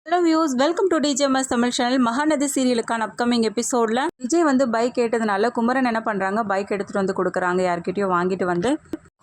Hello views, welcome to DJMS Tamil channel. Mahanadi சீரியலுக்கான upcoming எபிசோடில் விஜய் வந்து பைக் கேட்டதுனால குமரன் என்ன பண்ணுறாங்க, பைக் எடுத்துகிட்டு வந்து கொடுக்குறாங்க. யார்கிட்டயோ வாங்கிட்டு வந்து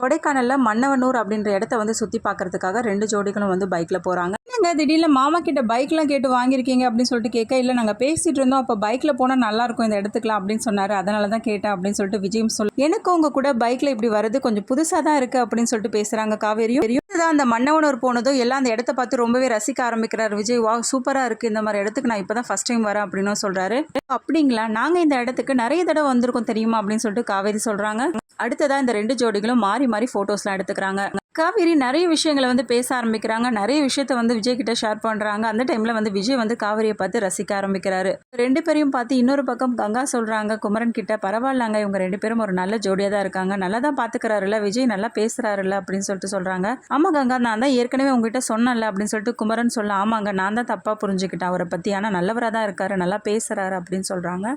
கொடைக்கானலில் மன்னவனூர் அப்படின்ற இடத்த வந்து சுற்றி பார்க்கறதுக்காக 2 ஜோடிகளும் வந்து பைக்கில் போகிறாங்க. நீங்கள் திடீர்னு மாமா கிட்ட பைக்லாம் கேட்டு வாங்கியிருக்கீங்க அப்படின்னு சொல்லிட்டு கேட்க, இல்லை நாங்கள் பேசிகிட்டு இருந்தோம், அப்போ பைக்கில் போனால் நல்லாயிருக்கும் இந்த இடத்துக்குலாம் அப்படின்னு சொன்னார். அதனால தான் கேட்டேன் அப்படின்னு சொல்லிட்டு விஜயும் எனக்கு உங்கள் கூட பைக்கில் இப்படி வருது கொஞ்சம் புதுசாக தான் இருக்குது அப்படின்னு சொல்லிட்டு பேசுகிறாங்க காவேரியும். தான் அந்த மன்னவனூர் போனதும் எல்லாம் அந்த இடத்த பார்த்து ரொம்பவே ரசிக்க ஆரம்பிக்கிறார் விஜய். வா சூப்பராக இருக்குது, இந்த மாதிரி இடத்துக்கு நான் இப்போ தான் ஃபஸ்ட் டைம் வரேன் அப்படின்னு சொல்கிறாரு. அப்படிங்களா, நாங்கள் இந்த இடத்துக்கு நிறைய தடவை வந்திருக்கோம் தெரியுமா அப்படின்னு சொல்லிட்டு காவேரி சொல்கிறாங்க. அடுத்ததாக இந்த 2 ஜோடிகளும் மாறி மாறி ஃபோட்டோஸ்லாம் எடுத்துக்கிறாங்க. காவேரி நிறைய விஷயங்களை வந்து பேச ஆரம்பிக்கிறாங்க. நிறைய விஷயத்த வந்து விஜய் கிட்ட ஷேர் பண்ணுறாங்க. அந்த டைமில் வந்து விஜய் வந்து காவேரியை பார்த்து ரசிக்க ஆரம்பிக்கிறாரு. 2 பேரையும் பார்த்து இன்னொரு பக்கம் கங்கா சொல்கிறாங்க குமரன் கிட்ட, பரவாயில்லாங்க இவங்க 2 பேரும் ஒரு நல்ல ஜோடியாக தான் இருக்காங்க, நல்லா தான் பார்த்துக்கிறாருல்ல, விஜய் நல்லா பேசுகிறாருல்ல அப்படின்னு சொல்லிட்டு சொல்கிறாங்க. ஆமாம் கங்கா, நான் தான் ஏற்கனவே உங்ககிட்ட சொன்னேன்ல அப்படின்னு சொல்லிட்டு குமரன் சொல்ல, ஆமாங்க நான் தான் தப்பாக புரிஞ்சுக்கிட்டேன் அவரை பற்றி, ஆனால் நல்லவராக தான் இருக்காரு, நல்லா பேசுகிறாரு அப்படின்னு சொல்கிறாங்க.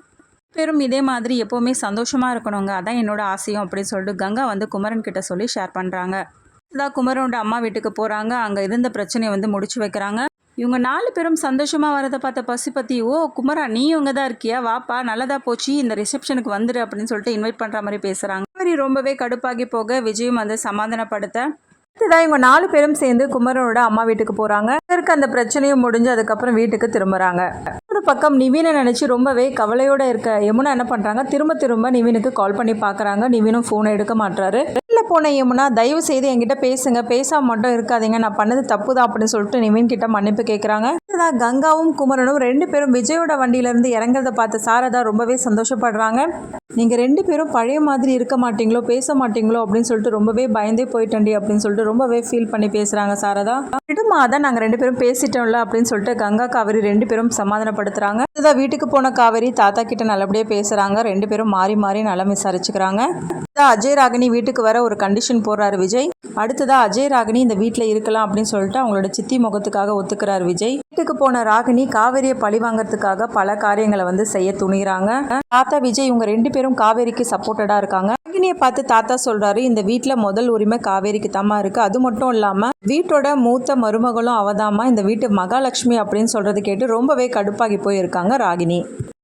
பேரும் இதே மாதிரி எப்போவுமே சந்தோஷமாக இருக்கணுங்க, அதான் என்னோட ஆசையும் அப்படின்னு சொல்லிட்டு கங்கா வந்து குமரன் கிட்ட சொல்லி ஷேர் பண்ணுறாங்க. இதான் குமரனோட அம்மா வீட்டுக்கு போகிறாங்க. அங்கே இருந்த பிரச்சனையை வந்து முடிச்சு வைக்கிறாங்க. இவங்க 4 பேரும் சந்தோஷமாக வரதை பார்த்த பசுபதி, ஓ குமரா நீ இவங்க தான் இருக்கியா, வாப்பா நல்லதா போச்சு, இந்த ரிசப்ஷனுக்கு வந்துடு அப்படின்னு சொல்லிட்டு இன்வைட் பண்ணுற மாதிரி பேசுகிறாங்க. மாதிரி ரொம்பவே கடுப்பாகி போக விஜயும் வந்து சமாதானப்படுத்த, அடுத்ததான் இவங்க 4 பேரும் சேர்ந்து குமரனோட அம்மா வீட்டுக்கு போகிறாங்க. இதற்கு அந்த பிரச்சனையும் முடிஞ்சு அதுக்கப்புறம் வீட்டுக்கு திரும்புகிறாங்க. ஒரு பக்கம் நிவீனை நினச்சி ரொம்பவே கவலையோடு இருக்க யமுனா என்ன பண்ணுறாங்க, திரும்ப நிவீனுக்கு கால் பண்ணி பார்க்குறாங்க. நிவீனும் ஃபோனை எடுக்க மாட்டாரு. வெளியில் போன யமுனா, தயவு செய்து என்கிட்ட பேசுங்க, பேசாம மட்டும் இருக்காதீங்க, நான் பண்ணது தப்பு தான் அப்படின்னு சொல்லிட்டு நிவீன் கிட்ட மன்னிப்பு கேட்குறாங்க. கங்காவும் குமரனும் 2 பேரும் விஜயோட வண்டியிலேருந்து இறங்குறத பார்த்து சாரதா ரொம்பவே சந்தோஷப்படுறாங்க. நீங்கள் 2 பேரும் பழைய மாதிரி இருக்க மாட்டீங்களோ, பேச மாட்டீங்களோ அப்படின்னு சொல்லிட்டு ரொம்பவே பயந்தே போயிட்டண்டி அப்படின்னு சொல்லிட்டு ரொம்பவே ஃபீல் பண்ணி பேசுகிறாங்க சாரதா. விடுமா, தான் நாங்கள் 2 பேரும் பேசிட்டோம்ல அப்படின்னு சொல்லிட்டு கங்கா காவேரி 2 பேரும் சமாதானப்படுத்துகிறாங்க. இதுதான் வீட்டுக்கு போன காவேரி தாத்தா கிட்ட நல்லபடியாக பேசுகிறாங்க. 2 பேரும் மாறி மாறி நலம் விசாரிச்சுக்கிறாங்க. அஜய் ராகினி வீட்டுக்கு வர ஒரு கண்டிஷன் போடுறாரு விஜய். அடுத்ததாக அஜய் ராகினி இந்த வீட்டில் இருக்கலாம் அப்படின்னு சொல்லிட்டு அவங்களோட சித்தி முகத்துக்காக ஒத்துக்கிறார் விஜய். வீட்டுக்கு போன ராகினி காவேரியை பழி வாங்கறதுக்காக பல காரியங்களை வந்து செய்ய துணிகிறாங்க. தாத்தா விஜய் இவங்க 2 பேரும் காவேரிக்கு சப்போர்ட்டடாக இருக்காங்க. ராகினியை பார்த்து தாத்தா சொல்றாரு, இந்த வீட்டில் முதல் உரிமை காவேரிக்கு தாமா இருக்கு, அது மட்டும் இல்லாமல் வீட்டோட மூத்த மருமகளும் அவதாமா, இந்த வீட்டு மகாலட்சுமி அப்படின்னு சொல்றது கேட்டு ரொம்பவே கடுப்பாகி போயிருக்காங்க ராகினி.